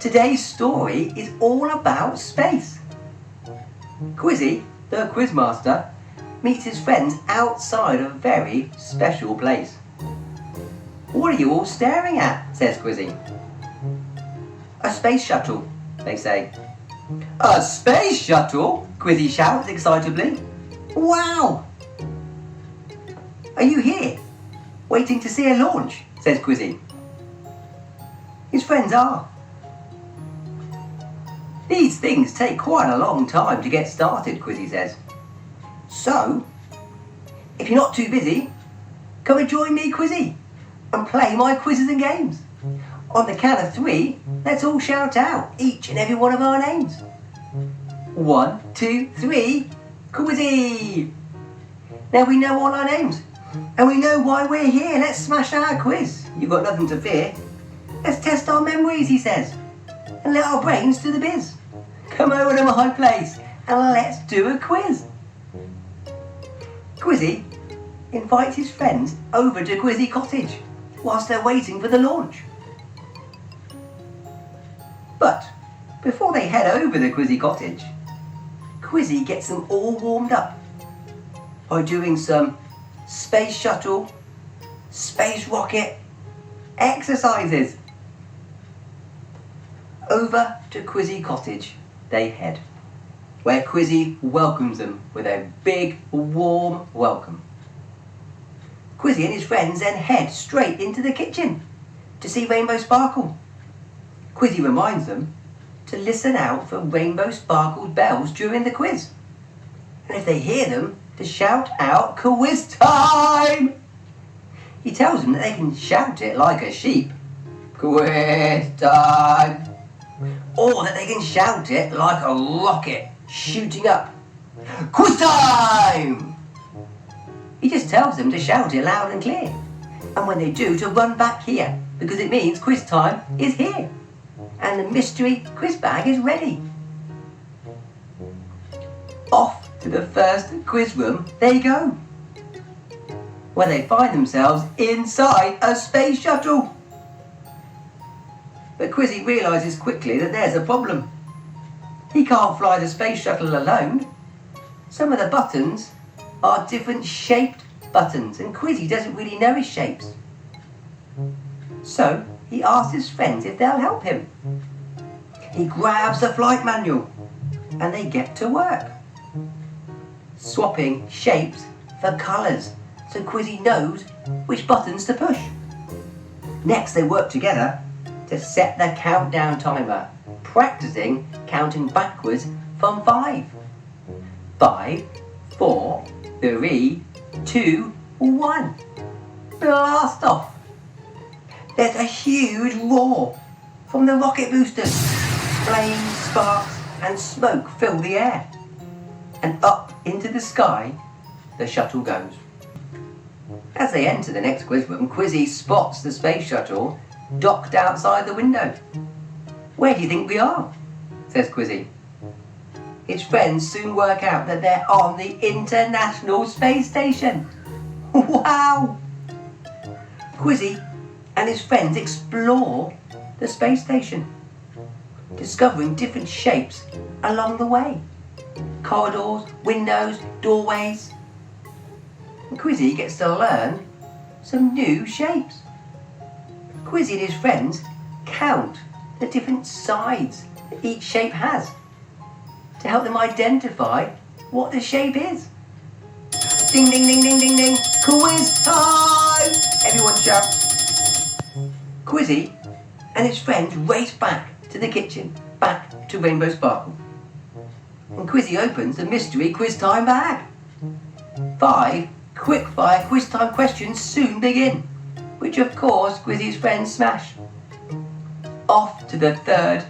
Today's story is all about space. Quizzie, the Quiz Master, meets his friends outside a very special place. "What are you all staring at?" says Quizzie. "A space shuttle," they say. "A space shuttle?" Quizzie shouts excitedly. "Wow! Are you here, waiting to see a launch?" says Quizzie. His friends are. "These things take quite a long time to get started," Quizzie says. "So, if you're not too busy, come and join me, Quizzie, and play my quizzes and games. On the count of 3, let's all shout out each and every one of our names. 1, 2, 3, Quizzie!" Now we know all our names, and we know why we're here. Let's smash our quiz. You've got nothing to fear. Let's test our memories, he says, and let our brains do the biz. Come over to my place and let's do a quiz. Quizzie invites his friends over to Quizzie Cottage whilst they're waiting for the launch. But before they head over to Quizzie Cottage, Quizzie gets them all warmed up by doing some space shuttle, space rocket exercises. Over to Quizzie Cottage they head, where Quizzie welcomes them with a big, warm welcome. Quizzie and his friends then head straight into the kitchen to see Rainbow Sparkle. Quizzie reminds them to listen out for Rainbow Sparkle's bells during the quiz, and if they hear them, to shout out "Quiz time!" He tells them that they can shout it like a sheep, "Quiz time!" or that they can shout it like a rocket shooting up, "Quiz time!" He just tells them to shout it loud and clear, and when they do, to run back here, because it means quiz time is here, and the mystery quiz bag is ready. Off to the first quiz room they go, where they find themselves inside a space shuttle. But Quizzie realises quickly that there's a problem. He can't fly the space shuttle alone. Some of the buttons are different shaped buttons, and Quizzie doesn't really know his shapes. So he asks his friends if they'll help him. He grabs the flight manual and they get to work, swapping shapes for colours so Quizzie knows which buttons to push. Next they work together to set the countdown timer, practicing counting backwards from 5. 5, 4, 3, 2, 1. Blast off! There's a huge roar from the rocket boosters. Flames, sparks and smoke fill the air, and up into the sky the shuttle goes. As they enter the next quiz room, Quizzie spots the space shuttle docked outside the window. "Where do you think we are?" says Quizzie. His friends soon work out that they're on the International Space Station. Wow! Quizzie and his friends explore the space station, discovering different shapes along the way. Corridors, windows, doorways. And Quizzie gets to learn some new shapes. Quizzie and his friends count the different sides that each shape has to help them identify what the shape is. Ding, ding, ding, ding, ding, ding. Quiz time! Everyone shout. Quizzie and his friends race back to the kitchen, back to Rainbow Sparkle. And Quizzie opens the mystery quiz time bag. 5 quick-fire quiz time questions soon begin, which of course Quizzie's friends smash. Off to the third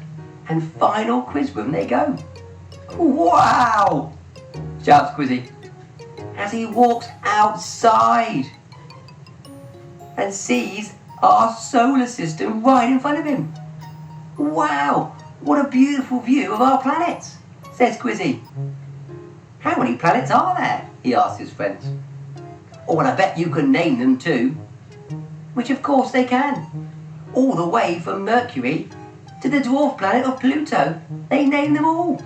and final quiz room they go. "Wow!" shouts Quizzie as he walks outside and sees our solar system right in front of him. "Wow, what a beautiful view of our planets," says Quizzie. "How many planets are there?" he asks his friends. "Oh, and I bet you can name them too." Which of course they can. All the way from Mercury to the dwarf planet of Pluto. They name them all.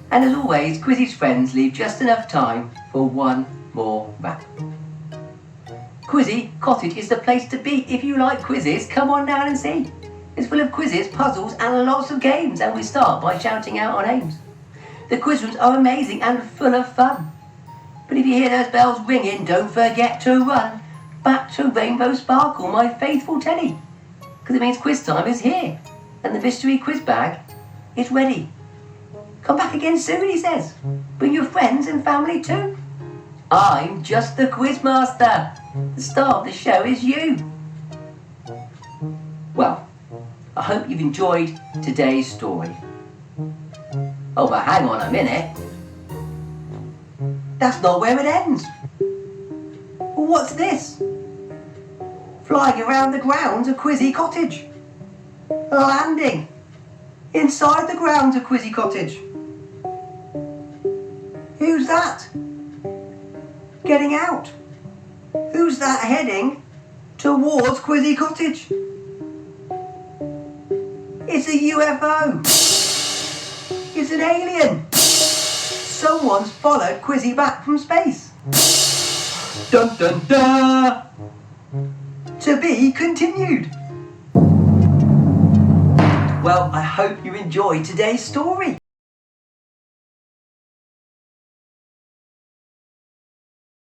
And as always, Quizzie's friends leave just enough time for one more rap. Quizzie Cottage is the place to be. If you like quizzes, come on down and see. It's full of quizzes, puzzles and lots of games, and we start by shouting out our names. The quiz rooms are amazing and full of fun. But if you hear those bells ringing, don't forget to run back to Rainbow Sparkle, my faithful Teddy, because it means quiz time is here and the mystery quiz bag is ready. Come back again soon, he says. Bring your friends and family too. I'm just the quiz master. The star of the show is you. Well, I hope you've enjoyed today's story. Oh, but hang on a minute. That's not where it ends. Well, what's this? Flying around the grounds of Quizzie Cottage. Landing inside the grounds of Quizzie Cottage. Who's that? Getting out. Who's that heading towards Quizzie Cottage? It's a UFO. It's an alien. Someone's followed Quizzie back from space. Dun dun dun! To be continued. Well, I hope you enjoyed today's story.